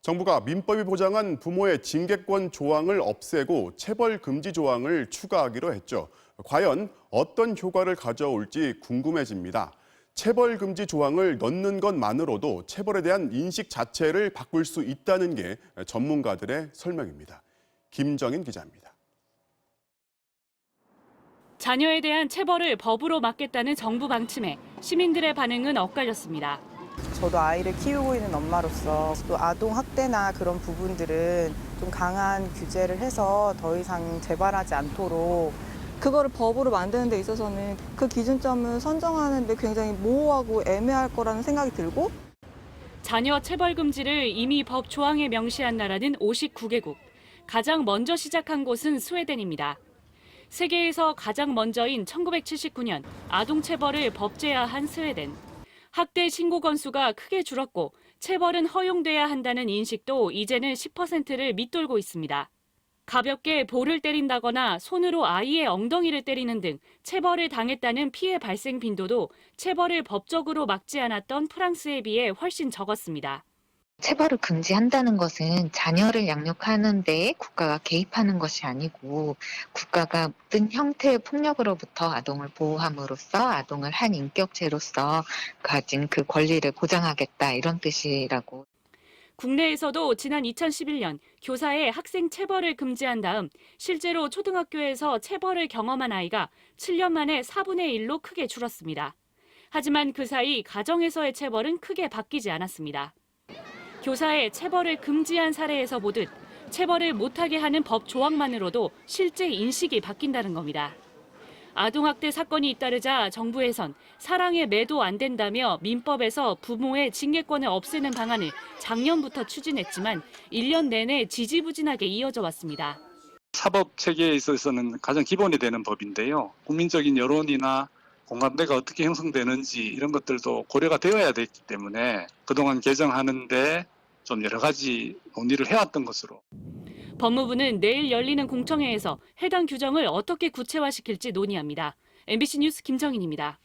정부가 민법이 보장한 부모의 징계권 조항을 없애고 체벌 금지 조항을 추가하기로 했죠. 과연 어떤 효과를 가져올지 궁금해집니다. 체벌 금지 조항을 넣는 것만으로도 체벌에 대한 인식 자체를 바꿀 수 있다는 게 전문가들의 설명입니다. 김정인 기자입니다. 자녀에 대한 체벌을 법으로 막겠다는 정부 방침에 시민들의 반응은 엇갈렸습니다. 저도 아이를 키우고 있는 엄마로서 또 아동 학대나 그런 부분들은 좀 강한 규제를 해서 더 이상 재발하지 않도록 그거를 법으로 만드는 데 있어서는 그 기준점을 선정하는 데 굉장히 모호하고 애매할 거라는 생각이 들고 자녀 체벌 금지를 이미 법 조항에 명시한 나라는 59개국. 가장 먼저 시작한 곳은 스웨덴입니다. 세계에서 가장 먼저인 1979년 아동 체벌을 법제화한 스웨덴. 학대 신고 건수가 크게 줄었고 체벌은 허용돼야 한다는 인식도 이제는 10%를 밑돌고 있습니다. 가볍게 볼을 때린다거나 손으로 아이의 엉덩이를 때리는 등 체벌을 당했다는 피해 발생 빈도도 체벌을 법적으로 막지 않았던 프랑스에 비해 훨씬 적었습니다. 체벌을 금지한다는 것은 자녀를 양육하는 데 국가가 개입하는 것이 아니고 국가가 모든 형태의 폭력으로부터 아동을 보호함으로써 아동을 한 인격체로서 가진 그 권리를 보장하겠다 이런 뜻이라고. 국내에서도 지난 2011년 교사의 학생 체벌을 금지한 다음 실제로 초등학교에서 체벌을 경험한 아이가 7년 만에 4분의 1로 크게 줄었습니다. 하지만 그 사이 가정에서의 체벌은 크게 바뀌지 않았습니다. 교사의 체벌을 금지한 사례에서 보듯 체벌을 못하게 하는 법 조항만으로도 실제 인식이 바뀐다는 겁니다. 아동학대 사건이 잇따르자 정부에선 사랑에 매도 안 된다며 민법에서 부모의 징계권을 없애는 방안을 작년부터 추진했지만 1년 내내 지지부진하게 이어져 왔습니다. 사법 체계에 있어서는 가장 기본이 되는 법인데요. 국민적인 여론이나 공감대가 어떻게 형성되는지 이런 것들도 고려가 되어야 됐기 때문에 그동안 개정하는데 좀 여러 가지 논의를 해왔던 것으로. 법무부는 내일 열리는 공청회에서 해당 규정을 어떻게 구체화시킬지 논의합니다. MBC 뉴스 김정인입니다.